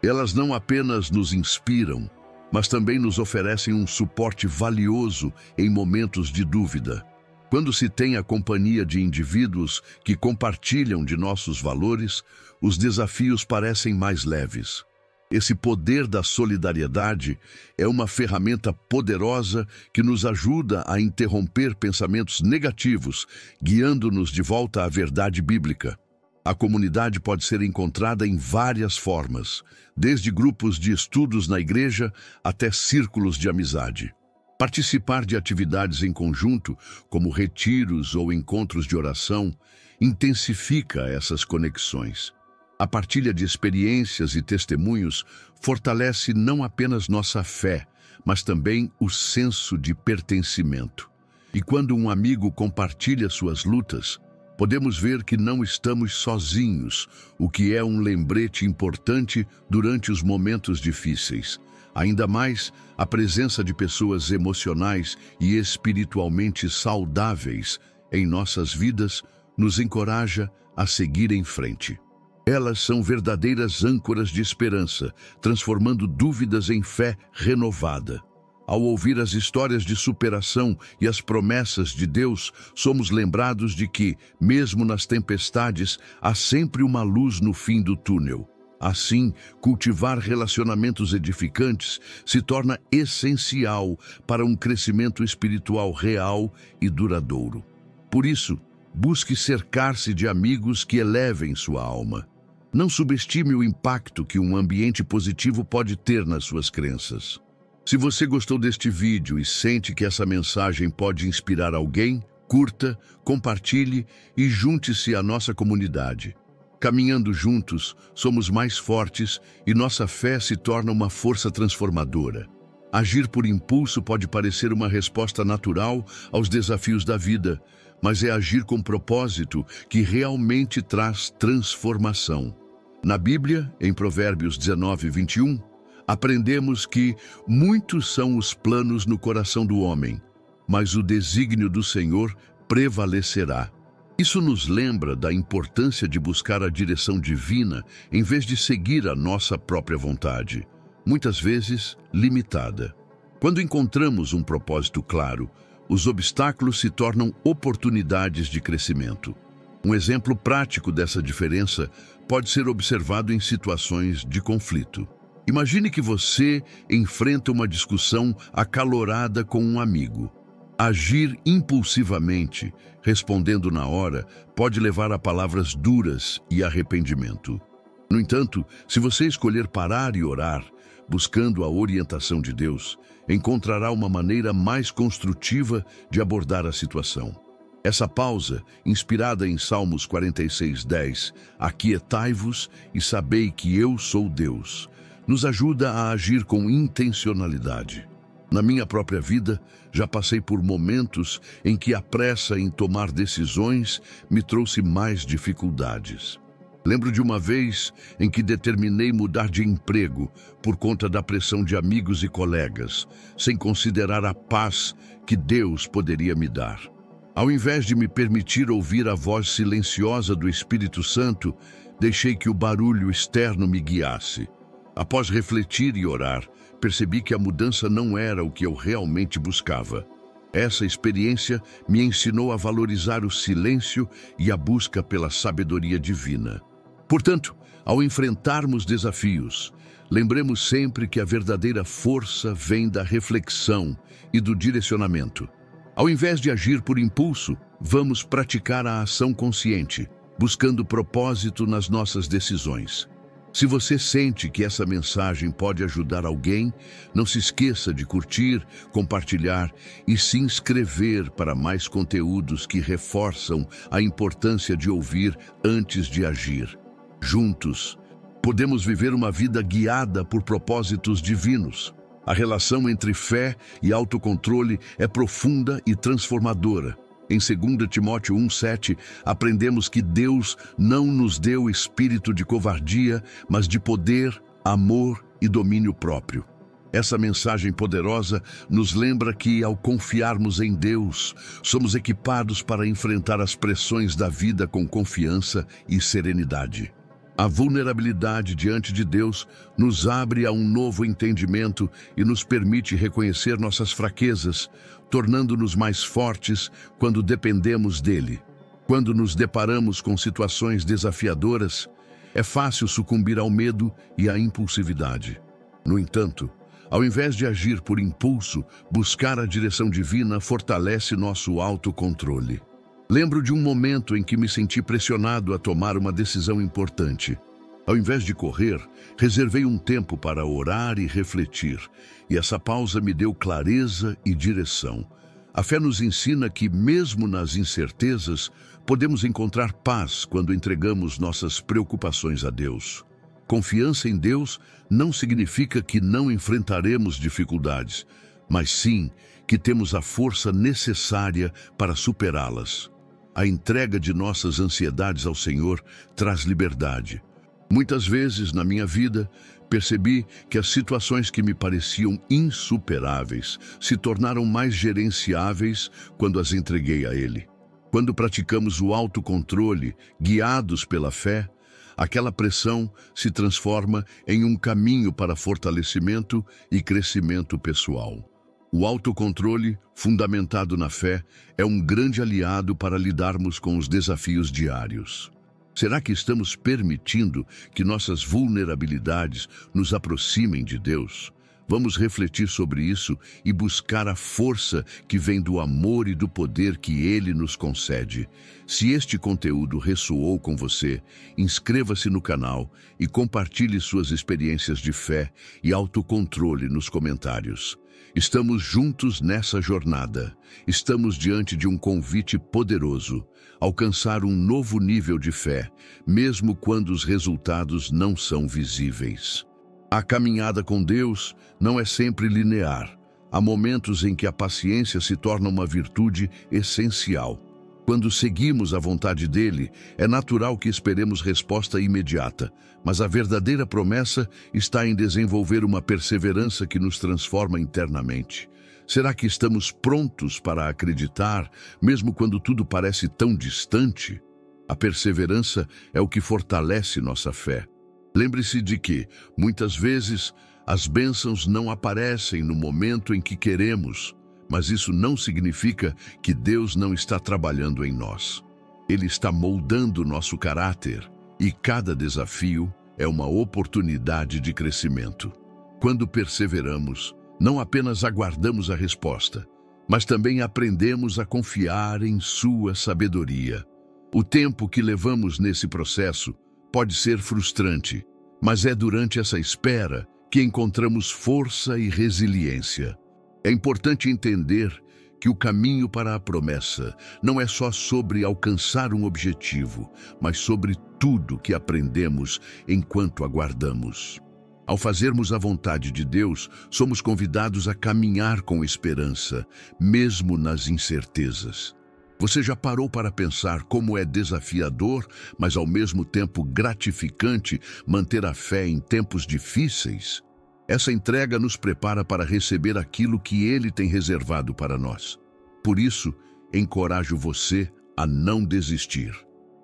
Elas não apenas nos inspiram, mas também nos oferecem um suporte valioso em momentos de dúvida. Quando se tem a companhia de indivíduos que compartilham de nossos valores, os desafios parecem mais leves. Esse poder da solidariedade é uma ferramenta poderosa que nos ajuda a interromper pensamentos negativos, guiando-nos de volta à verdade bíblica. A comunidade pode ser encontrada em várias formas, desde grupos de estudos na igreja até círculos de amizade. Participar de atividades em conjunto, como retiros ou encontros de oração, intensifica essas conexões. A partilha de experiências e testemunhos fortalece não apenas nossa fé, mas também o senso de pertencimento. E quando um amigo compartilha suas lutas, podemos ver que não estamos sozinhos, o que é um lembrete importante durante os momentos difíceis. Ainda mais, a presença de pessoas emocionais e espiritualmente saudáveis em nossas vidas nos encoraja a seguir em frente. Elas são verdadeiras âncoras de esperança, transformando dúvidas em fé renovada. Ao ouvir as histórias de superação e as promessas de Deus, somos lembrados de que, mesmo nas tempestades, há sempre uma luz no fim do túnel. Assim, cultivar relacionamentos edificantes se torna essencial para um crescimento espiritual real e duradouro. Por isso, busque cercar-se de amigos que elevem sua alma. Não subestime o impacto que um ambiente positivo pode ter nas suas crenças. Se você gostou deste vídeo e sente que essa mensagem pode inspirar alguém, curta, compartilhe e junte-se à nossa comunidade. Caminhando juntos, somos mais fortes e nossa fé se torna uma força transformadora. Agir por impulso pode parecer uma resposta natural aos desafios da vida, mas é agir com propósito que realmente traz transformação. Na Bíblia, em Provérbios 19:21, aprendemos que muitos são os planos no coração do homem, mas o desígnio do Senhor prevalecerá. Isso nos lembra da importância de buscar a direção divina em vez de seguir a nossa própria vontade, muitas vezes limitada. Quando encontramos um propósito claro, os obstáculos se tornam oportunidades de crescimento. Um exemplo prático dessa diferença pode ser observado em situações de conflito. Imagine que você enfrenta uma discussão acalorada com um amigo. Agir impulsivamente, respondendo na hora, pode levar a palavras duras e arrependimento. No entanto, se você escolher parar e orar, buscando a orientação de Deus, encontrará uma maneira mais construtiva de abordar a situação. Essa pausa, inspirada em Salmos 46:10, aquietai-vos e sabei que eu sou Deus, nos ajuda a agir com intencionalidade. Na minha própria vida, já passei por momentos em que a pressa em tomar decisões me trouxe mais dificuldades. Lembro de uma vez em que determinei mudar de emprego por conta da pressão de amigos e colegas, sem considerar a paz que Deus poderia me dar. Ao invés de me permitir ouvir a voz silenciosa do Espírito Santo, deixei que o barulho externo me guiasse. Após refletir e orar, percebi que a mudança não era o que eu realmente buscava. Essa experiência me ensinou a valorizar o silêncio e a busca pela sabedoria divina. Portanto, ao enfrentarmos desafios, lembremos sempre que a verdadeira força vem da reflexão e do direcionamento. Ao invés de agir por impulso, vamos praticar a ação consciente, buscando propósito nas nossas decisões. Se você sente que essa mensagem pode ajudar alguém, não se esqueça de curtir, compartilhar e se inscrever para mais conteúdos que reforçam a importância de ouvir antes de agir. Juntos, podemos viver uma vida guiada por propósitos divinos. A relação entre fé e autocontrole é profunda e transformadora. Em 2 Timóteo 1,7, aprendemos que Deus não nos deu espírito de covardia, mas de poder, amor e domínio próprio. Essa mensagem poderosa nos lembra que, ao confiarmos em Deus, somos equipados para enfrentar as pressões da vida com confiança e serenidade. A vulnerabilidade diante de Deus nos abre a um novo entendimento e nos permite reconhecer nossas fraquezas, tornando-nos mais fortes quando dependemos dele. Quando nos deparamos com situações desafiadoras, é fácil sucumbir ao medo e à impulsividade. No entanto, ao invés de agir por impulso, buscar a direção divina fortalece nosso autocontrole. Lembro de um momento em que me senti pressionado a tomar uma decisão importante. Ao invés de correr, reservei um tempo para orar e refletir, e essa pausa me deu clareza e direção. A fé nos ensina que, mesmo nas incertezas, podemos encontrar paz quando entregamos nossas preocupações a Deus. Confiança em Deus não significa que não enfrentaremos dificuldades, mas sim que temos a força necessária para superá-las. A entrega de nossas ansiedades ao Senhor traz liberdade. Muitas vezes na minha vida, percebi que as situações que me pareciam insuperáveis se tornaram mais gerenciáveis quando as entreguei a Ele. Quando praticamos o autocontrole, guiados pela fé, aquela pressão se transforma em um caminho para fortalecimento e crescimento pessoal. O autocontrole, fundamentado na fé, é um grande aliado para lidarmos com os desafios diários. Será que estamos permitindo que nossas vulnerabilidades nos aproximem de Deus? Vamos refletir sobre isso e buscar a força que vem do amor e do poder que Ele nos concede. Se este conteúdo ressoou com você, inscreva-se no canal e compartilhe suas experiências de fé e autocontrole nos comentários. Estamos juntos nessa jornada. Estamos diante de um convite poderoso: alcançar um novo nível de fé, mesmo quando os resultados não são visíveis. A caminhada com Deus não é sempre linear. Há momentos em que a paciência se torna uma virtude essencial. Quando seguimos a vontade dele, é natural que esperemos resposta imediata, mas a verdadeira promessa está em desenvolver uma perseverança que nos transforma internamente. Será que estamos prontos para acreditar, mesmo quando tudo parece tão distante? A perseverança é o que fortalece nossa fé. Lembre-se de que, muitas vezes, as bênçãos não aparecem no momento em que queremos, mas isso não significa que Deus não está trabalhando em nós. Ele está moldando nosso caráter, e cada desafio é uma oportunidade de crescimento. Quando perseveramos, não apenas aguardamos a resposta, mas também aprendemos a confiar em sua sabedoria. O tempo que levamos nesse processo pode ser frustrante, mas é durante essa espera que encontramos força e resiliência. É importante entender que o caminho para a promessa não é só sobre alcançar um objetivo, mas sobre tudo que aprendemos enquanto aguardamos. Ao fazermos a vontade de Deus, somos convidados a caminhar com esperança, mesmo nas incertezas. Você já parou para pensar como é desafiador, mas ao mesmo tempo gratificante, manter a fé em tempos difíceis? Essa entrega nos prepara para receber aquilo que Ele tem reservado para nós. Por isso, encorajo você a não desistir.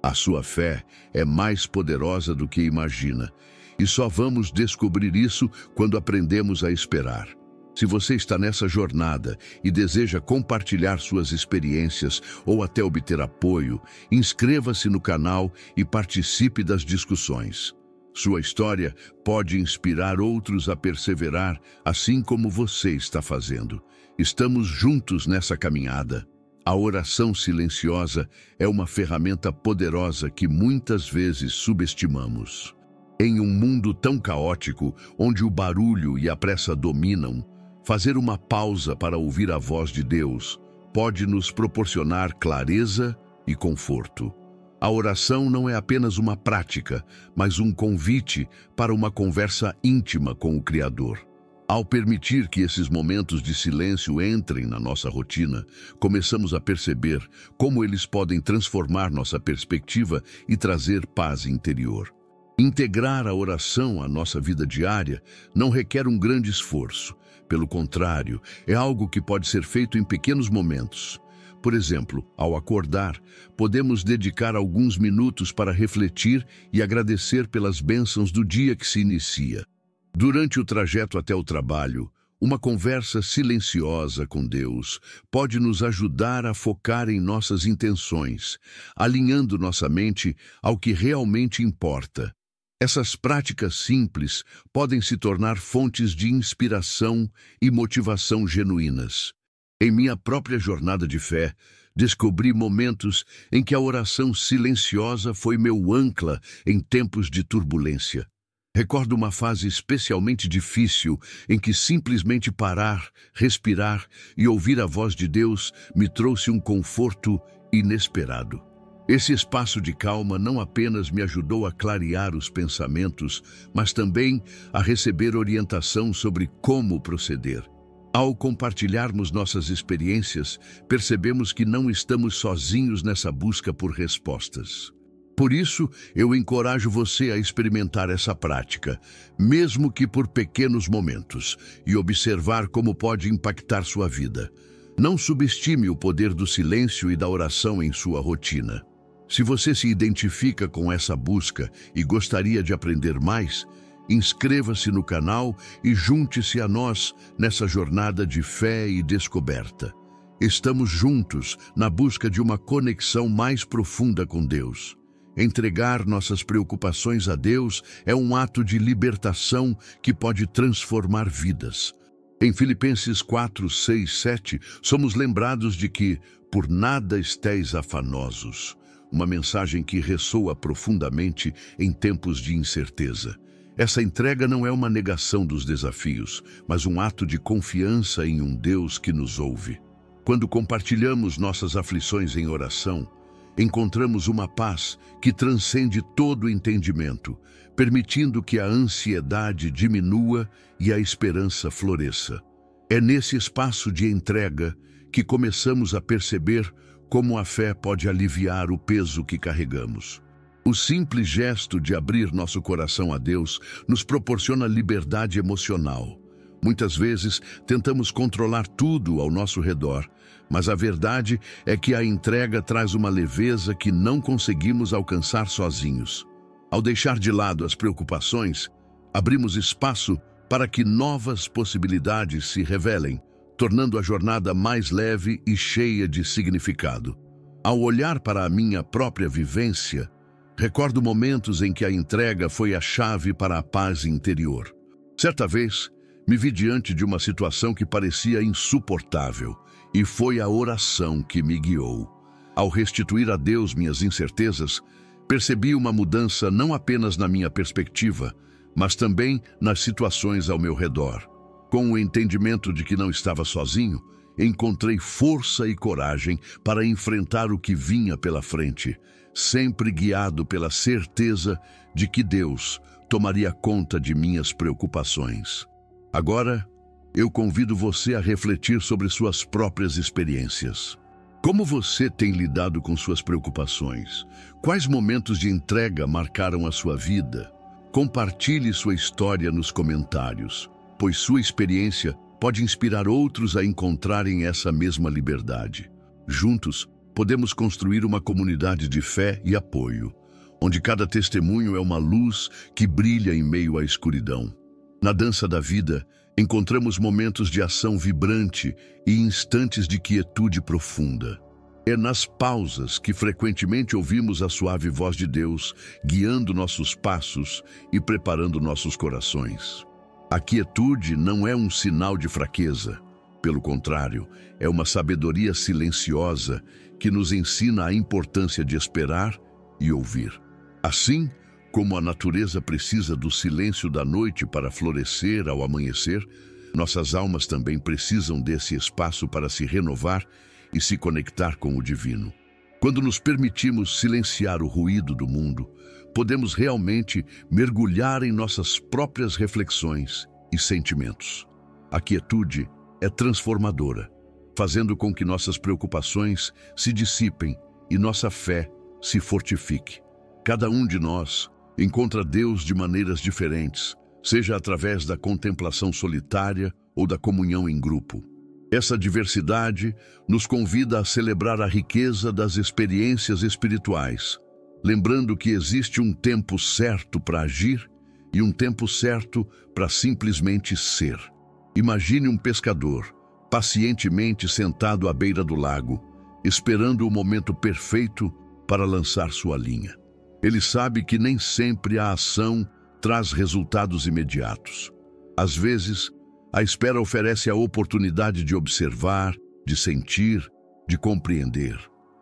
A sua fé é mais poderosa do que imagina, e só vamos descobrir isso quando aprendemos a esperar. Se você está nessa jornada e deseja compartilhar suas experiências ou até obter apoio, inscreva-se no canal e participe das discussões. Sua história pode inspirar outros a perseverar, assim como você está fazendo. Estamos juntos nessa caminhada. A oração silenciosa é uma ferramenta poderosa que muitas vezes subestimamos. Em um mundo tão caótico, onde o barulho e a pressa dominam, fazer uma pausa para ouvir a voz de Deus pode nos proporcionar clareza e conforto. A oração não é apenas uma prática, mas um convite para uma conversa íntima com o Criador. Ao permitir que esses momentos de silêncio entrem na nossa rotina, começamos a perceber como eles podem transformar nossa perspectiva e trazer paz interior. Integrar a oração à nossa vida diária não requer um grande esforço. Pelo contrário, é algo que pode ser feito em pequenos momentos. Por exemplo, ao acordar, podemos dedicar alguns minutos para refletir e agradecer pelas bênçãos do dia que se inicia. Durante o trajeto até o trabalho, uma conversa silenciosa com Deus pode nos ajudar a focar em nossas intenções, alinhando nossa mente ao que realmente importa. Essas práticas simples podem se tornar fontes de inspiração e motivação genuínas. Em minha própria jornada de fé, descobri momentos em que a oração silenciosa foi meu âncora em tempos de turbulência. Recordo uma fase especialmente difícil em que simplesmente parar, respirar e ouvir a voz de Deus me trouxe um conforto inesperado. Esse espaço de calma não apenas me ajudou a clarear os pensamentos, mas também a receber orientação sobre como proceder. Ao compartilharmos nossas experiências, percebemos que não estamos sozinhos nessa busca por respostas. Por isso, eu encorajo você a experimentar essa prática, mesmo que por pequenos momentos, e observar como pode impactar sua vida. Não subestime o poder do silêncio e da oração em sua rotina. Se você se identifica com essa busca e gostaria de aprender mais, inscreva-se no canal e junte-se a nós nessa jornada de fé e descoberta. Estamos juntos na busca de uma conexão mais profunda com Deus. Entregar nossas preocupações a Deus é um ato de libertação que pode transformar vidas. Em Filipenses 4, 6, 7, somos lembrados de que, por nada estéis afanosos, uma mensagem que ressoa profundamente em tempos de incerteza. Essa entrega não é uma negação dos desafios, mas um ato de confiança em um Deus que nos ouve. Quando compartilhamos nossas aflições em oração, encontramos uma paz que transcende todo entendimento, permitindo que a ansiedade diminua e a esperança floresça. É nesse espaço de entrega que começamos a perceber como a fé pode aliviar o peso que carregamos. O simples gesto de abrir nosso coração a Deus nos proporciona liberdade emocional. Muitas vezes tentamos controlar tudo ao nosso redor, mas a verdade é que a entrega traz uma leveza que não conseguimos alcançar sozinhos. Ao deixar de lado as preocupações, abrimos espaço para que novas possibilidades se revelem, tornando a jornada mais leve e cheia de significado. Ao olhar para a minha própria vivência, recordo momentos em que a entrega foi a chave para a paz interior. Certa vez, me vi diante de uma situação que parecia insuportável, e foi a oração que me guiou. Ao restituir a Deus minhas incertezas, percebi uma mudança não apenas na minha perspectiva, mas também nas situações ao meu redor. Com o entendimento de que não estava sozinho, encontrei força e coragem para enfrentar o que vinha pela frente, sempre guiado pela certeza de que Deus tomaria conta de minhas preocupações. Agora, eu convido você a refletir sobre suas próprias experiências. Como você tem lidado com suas preocupações? Quais momentos de entrega marcaram a sua vida? Compartilhe sua história nos comentários, pois sua experiência pode inspirar outros a encontrarem essa mesma liberdade. Juntos, podemos construir uma comunidade de fé e apoio, onde cada testemunho é uma luz que brilha em meio à escuridão. Na dança da vida, encontramos momentos de ação vibrante e instantes de quietude profunda. É nas pausas que frequentemente ouvimos a suave voz de Deus, guiando nossos passos e preparando nossos corações. A quietude não é um sinal de fraqueza. Pelo contrário, é uma sabedoria silenciosa que nos ensina a importância de esperar e ouvir. Assim como a natureza precisa do silêncio da noite para florescer ao amanhecer, nossas almas também precisam desse espaço para se renovar e se conectar com o divino. Quando nos permitimos silenciar o ruído do mundo, podemos realmente mergulhar em nossas próprias reflexões e sentimentos. A quietude é transformadora, fazendo com que nossas preocupações se dissipem e nossa fé se fortifique. Cada um de nós encontra Deus de maneiras diferentes, seja através da contemplação solitária ou da comunhão em grupo. Essa diversidade nos convida a celebrar a riqueza das experiências espirituais, lembrando que existe um tempo certo para agir e um tempo certo para simplesmente ser. Imagine um pescador, pacientemente sentado à beira do lago, esperando o momento perfeito para lançar sua linha. Ele sabe que nem sempre a ação traz resultados imediatos. Às vezes, a espera oferece a oportunidade de observar, de sentir, de compreender.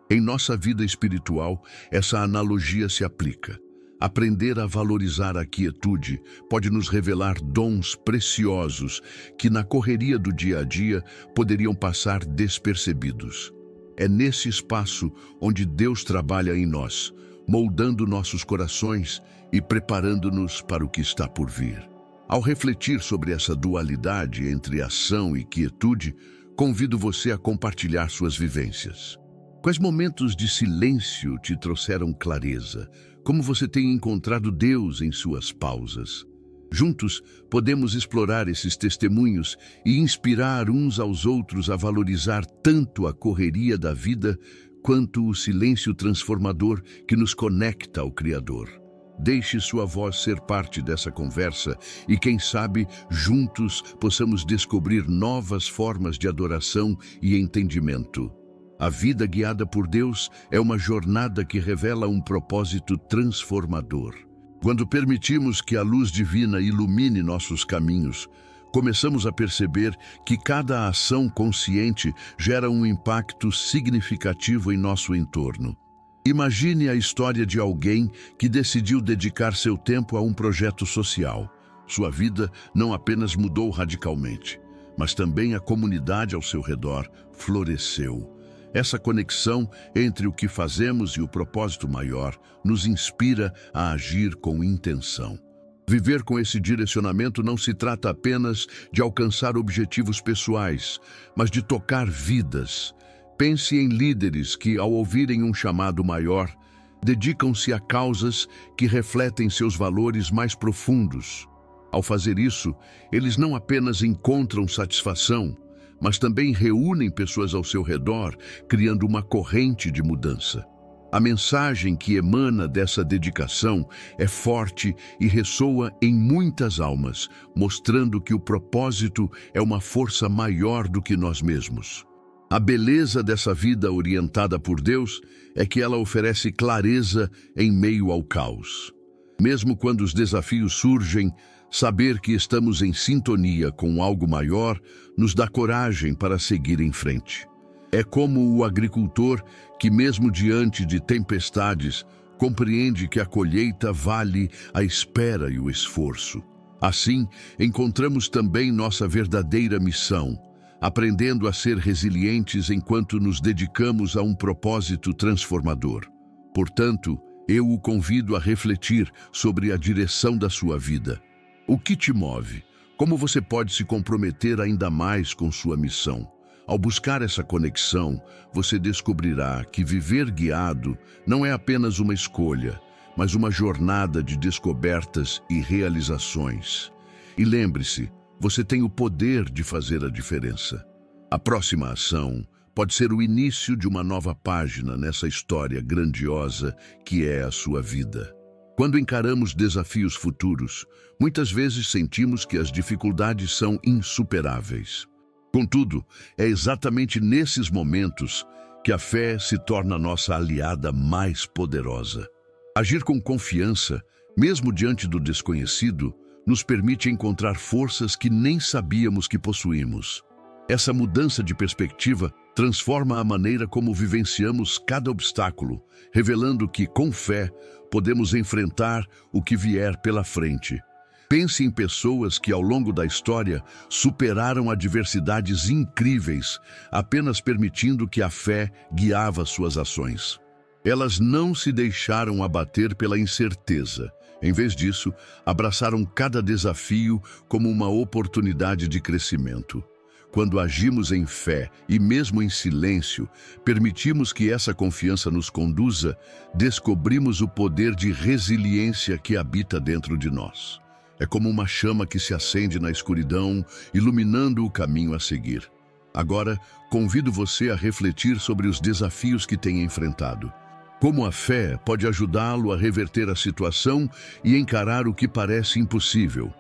Em nossa vida espiritual, essa analogia se aplica. Aprender a valorizar a quietude pode nos revelar dons preciosos que, na correria do dia a dia, poderiam passar despercebidos. É nesse espaço onde Deus trabalha em nós, moldando nossos corações e preparando-nos para o que está por vir. Ao refletir sobre essa dualidade entre ação e quietude, convido você a compartilhar suas vivências. Quais momentos de silêncio te trouxeram clareza? Como você tem encontrado Deus em suas pausas? Juntos, podemos explorar esses testemunhos e inspirar uns aos outros a valorizar tanto a correria da vida quanto o silêncio transformador que nos conecta ao Criador. Deixe sua voz ser parte dessa conversa e, quem sabe, juntos possamos descobrir novas formas de adoração e entendimento. A vida guiada por Deus é uma jornada que revela um propósito transformador. Quando permitimos que a luz divina ilumine nossos caminhos, começamos a perceber que cada ação consciente gera um impacto significativo em nosso entorno. Imagine a história de alguém que decidiu dedicar seu tempo a um projeto social. Sua vida não apenas mudou radicalmente, mas também a comunidade ao seu redor floresceu. Essa conexão entre o que fazemos e o propósito maior nos inspira a agir com intenção. Viver com esse direcionamento não se trata apenas de alcançar objetivos pessoais, mas de tocar vidas. Pense em líderes que, ao ouvirem um chamado maior, dedicam-se a causas que refletem seus valores mais profundos. Ao fazer isso, eles não apenas encontram satisfação, mas também reúnem pessoas ao seu redor, criando uma corrente de mudança. A mensagem que emana dessa dedicação é forte e ressoa em muitas almas, mostrando que o propósito é uma força maior do que nós mesmos. A beleza dessa vida orientada por Deus é que ela oferece clareza em meio ao caos. Mesmo quando os desafios surgem, saber que estamos em sintonia com algo maior nos dá coragem para seguir em frente. É como o agricultor que, mesmo diante de tempestades, compreende que a colheita vale a espera e o esforço. Assim, encontramos também nossa verdadeira missão, aprendendo a ser resilientes enquanto nos dedicamos a um propósito transformador. Portanto, eu o convido a refletir sobre a direção da sua vida. O que te move? Como você pode se comprometer ainda mais com sua missão? Ao buscar essa conexão, você descobrirá que viver guiado não é apenas uma escolha, mas uma jornada de descobertas e realizações. E lembre-se, você tem o poder de fazer a diferença. A próxima ação pode ser o início de uma nova página nessa história grandiosa que é a sua vida. Quando encaramos desafios futuros, muitas vezes sentimos que as dificuldades são insuperáveis. Contudo, é exatamente nesses momentos que a fé se torna nossa aliada mais poderosa. Agir com confiança, mesmo diante do desconhecido, nos permite encontrar forças que nem sabíamos que possuímos. Essa mudança de perspectiva transforma a maneira como vivenciamos cada obstáculo, revelando que, com fé, podemos enfrentar o que vier pela frente. Pense em pessoas que, ao longo da história, superaram adversidades incríveis, apenas permitindo que a fé guiava suas ações. Elas não se deixaram abater pela incerteza. Em vez disso, abraçaram cada desafio como uma oportunidade de crescimento. Quando agimos em fé e mesmo em silêncio, permitimos que essa confiança nos conduza, descobrimos o poder de resiliência que habita dentro de nós. É como uma chama que se acende na escuridão, iluminando o caminho a seguir. Agora, convido você a refletir sobre os desafios que tem enfrentado. Como a fé pode ajudá-lo a reverter a situação e encarar o que parece impossível.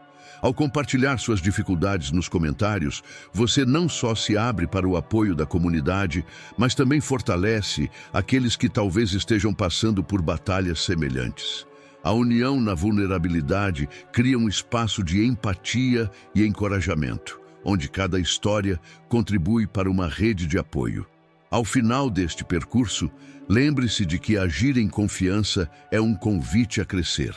Ao compartilhar suas dificuldades nos comentários, você não só se abre para o apoio da comunidade, mas também fortalece aqueles que talvez estejam passando por batalhas semelhantes. A união na vulnerabilidade cria um espaço de empatia e encorajamento, onde cada história contribui para uma rede de apoio. Ao final deste percurso, lembre-se de que agir em confiança é um convite a crescer.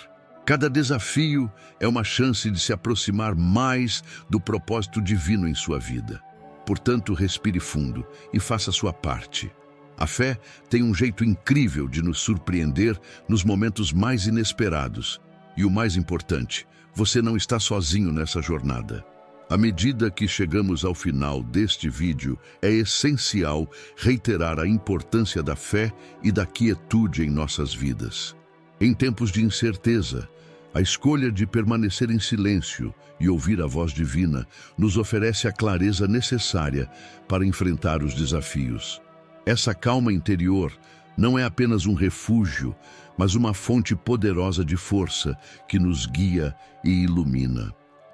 Cada desafio é uma chance de se aproximar mais do propósito divino em sua vida. Portanto, respire fundo e faça sua parte. A fé tem um jeito incrível de nos surpreender nos momentos mais inesperados. E o mais importante, você não está sozinho nessa jornada. À medida que chegamos ao final deste vídeo, é essencial reiterar a importância da fé e da quietude em nossas vidas. Em tempos de incerteza, a escolha de permanecer em silêncio e ouvir a voz divina nos oferece a clareza necessária para enfrentar os desafios. Essa calma interior não é apenas um refúgio, mas uma fonte poderosa de força que nos guia e ilumina.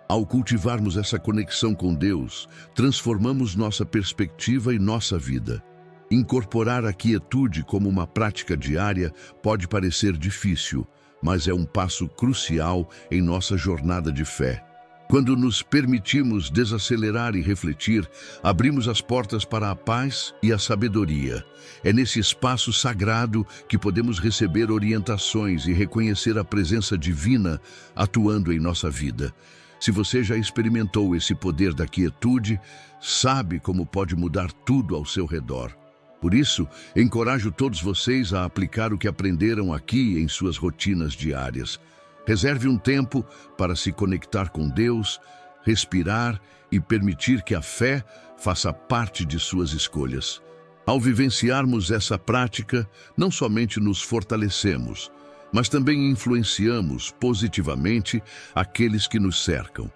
Ao cultivarmos essa conexão com Deus, transformamos nossa perspectiva e nossa vida. Incorporar a quietude como uma prática diária pode parecer difícil, mas é um passo crucial em nossa jornada de fé. Quando nos permitimos desacelerar e refletir, abrimos as portas para a paz e a sabedoria. É nesse espaço sagrado que podemos receber orientações e reconhecer a presença divina atuando em nossa vida. Se você já experimentou esse poder da quietude, sabe como pode mudar tudo ao seu redor. Por isso, encorajo todos vocês a aplicar o que aprenderam aqui em suas rotinas diárias. Reserve um tempo para se conectar com Deus, respirar e permitir que a fé faça parte de suas escolhas. Ao vivenciarmos essa prática, não somente nos fortalecemos, mas também influenciamos positivamente aqueles que nos cercam.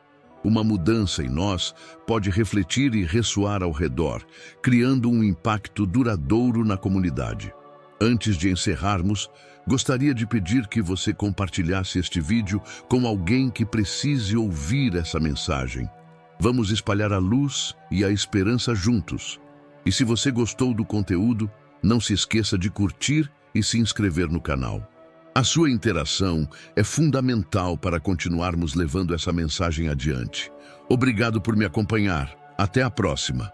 Uma mudança em nós pode refletir e ressoar ao redor, criando um impacto duradouro na comunidade. Antes de encerrarmos, gostaria de pedir que você compartilhasse este vídeo com alguém que precise ouvir essa mensagem. Vamos espalhar a luz e a esperança juntos. E se você gostou do conteúdo, não se esqueça de curtir e se inscrever no canal. A sua interação é fundamental para continuarmos levando essa mensagem adiante. Obrigado por me acompanhar. Até a próxima.